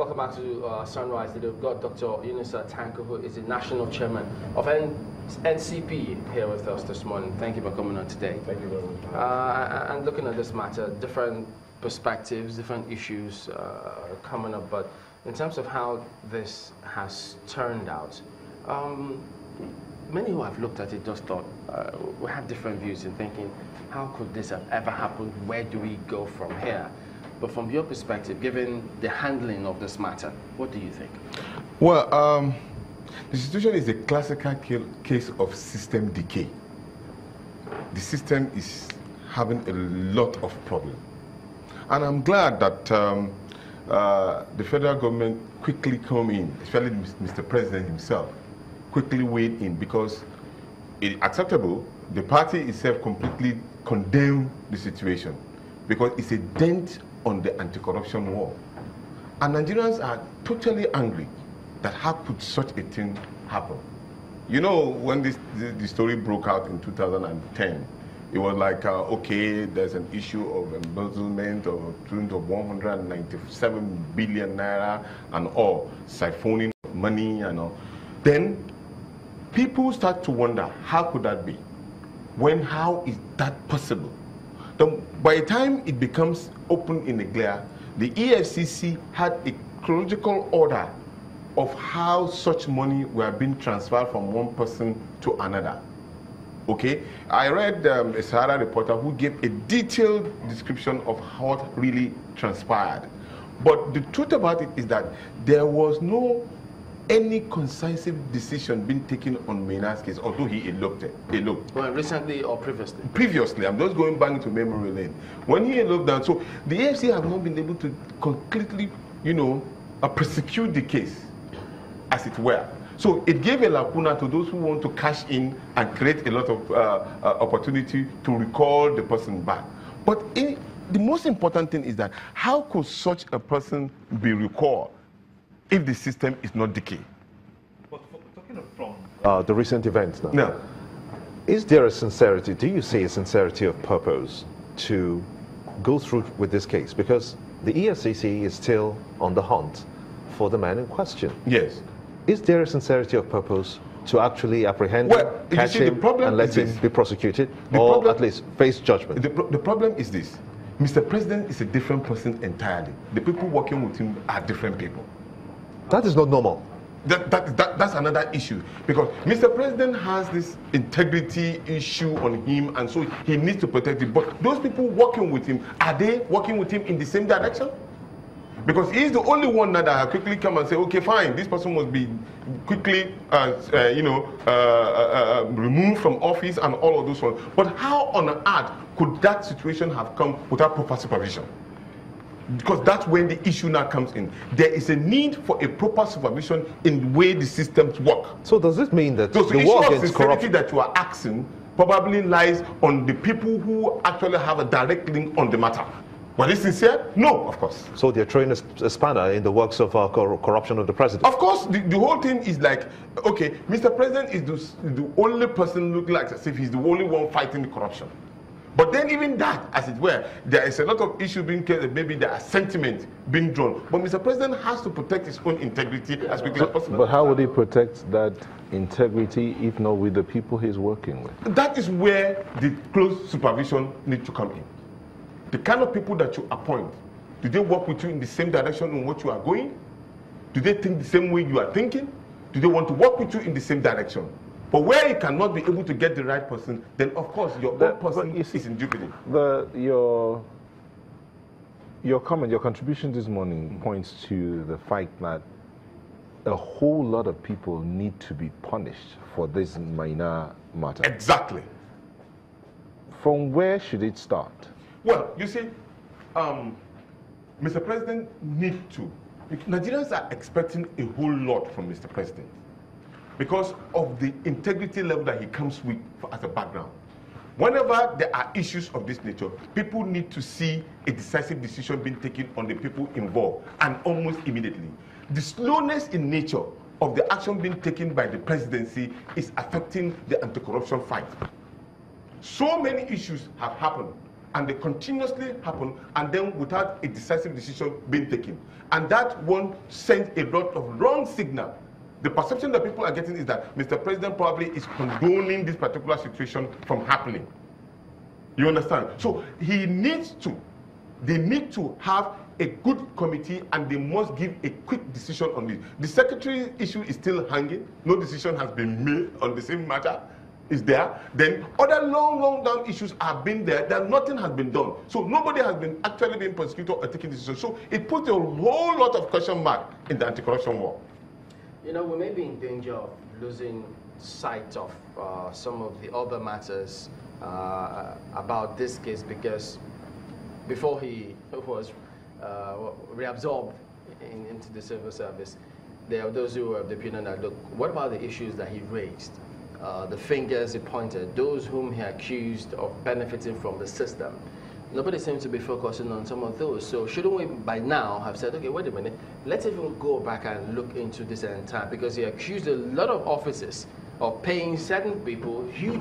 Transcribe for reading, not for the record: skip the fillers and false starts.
Welcome back to Sunrise. Today we've got Dr. Tanko, who is the National Chairman of NCP, here with us this morning. Thank you for coming on today. Thank you very much. And looking at this matter, different perspectives, different issues coming up, but in terms of how this has turned out, many who have looked at it just thought, we had different views in thinking, how could this have ever happened? Where do we go from here? But from your perspective, given the handling of this matter, what do you think? Well, the situation is a classical case of system decay. The system is having a lot of problems. And I'm glad that the federal government quickly came in, especially Mr. President himself, quickly weighed in, because it's acceptable. The party itself completely condemned the situation because it's a dent on the anti-corruption war. And Nigerians are totally angry that how could such a thing happen? You know, when the story broke out in 2010, it was like, okay, there's an issue of embezzlement of 197 billion naira and all, siphoning money and all. Then people start to wonder, how could that be? How is that possible? By the time it becomes open in the glare, the EFCC had a chronological order of how such money were being transferred from one person to another. Okay, I read a Sahara reporter who gave a detailed description of what really transpired. But the truth about it is that there was no any concisive decision being taken on Maina's case, although he eloped. Well, recently or previously? Previously, I'm just going back into memory lane. When he eloped down, so the AFC have not been able to completely, prosecute the case, as it were. So it gave a lacuna to those who want to cash in and create a lot of opportunity to recall the person back. But the most important thing is that how could such a person be recalled if the system is not decayed? But talking from the recent events now, no. Is there a sincerity, do you see a sincerity of purpose to go through with this case? Because the EFCC is still on the hunt for the man in question. Yes. Is there a sincerity of purpose to actually apprehend him, catch him, and let him be prosecuted, or at least face judgment? The problem is this. Mr. President is a different person entirely. The people working with him are different people. That is not normal. That's another issue, because Mr. President has this integrity issue on him, and so he needs to protect it. But those people working with him, are they working with him in the same direction? Because he's the only one that have quickly come and say, okay, fine, this person must be quickly, removed from office and all of those ones. But how on earth could that situation have come without proper supervision? Because that's when the issue now comes in. There is a need for a proper supervision in the way the systems work. So does this mean that the issue of sincerity that you are asking probably lies on the people who actually have a direct link on the matter? Were they sincere? No, of course. So they're throwing a spanner in the works of corruption of the president? Of course, the whole thing is like, okay, Mr. President is the only person looking like as if he's the only one fighting the corruption. But then even that, as it were, there is a lot of issues being carried, maybe there are sentiments being drawn. But Mr. President has to protect his own integrity as quickly as possible. But how would he protect that integrity if not with the people he's working with? That is where the close supervision needs to come in. The kind of people that you appoint, do they work with you in the same direction in what you are going? Do they think the same way you are thinking? Do they want to work with you in the same direction? But where you cannot be able to get the right person, then of course your own person is in jeopardy. Your comment, your contribution this morning points to the fact that a whole lot of people need to be punished for this Maina matter. Exactly. From where should it start? Well, you see, Mr. President needs to. Nigerians are expecting a whole lot from Mr. President because of the integrity level that he comes with as a background. Whenever there are issues of this nature, people need to see a decisive decision being taken on the people involved, and almost immediately. The slowness in nature of the action being taken by the presidency is affecting the anti-corruption fight. So many issues have happened and they continuously happen, and then without a decisive decision being taken. And that one sends a lot of wrong signal. The perception that people are getting is that Mr. President probably is condoning this particular situation from happening. You understand? So he needs to, they need to have a good committee, and they must give a quick decision on this. The secretary issue is still hanging. No decision has been made on the same matter. Is there. Then other long down issues have been there that nothing has been done. So nobody has been actually being prosecuted or taking decisions. So it puts a whole lot of question mark in the anti-corruption war. You know, we may be in danger of losing sight of some of the other matters about this case, because before he was reabsorbed into the civil service, there are those who were of the opinion that, look, what about the issues that he raised? The fingers he pointed, those whom he accused of benefiting from the system. Nobody seems to be focusing on some of those. So shouldn't we by now have said, okay, wait a minute, let's even go back and look into this entire, because he accused a lot of officers of paying certain people huge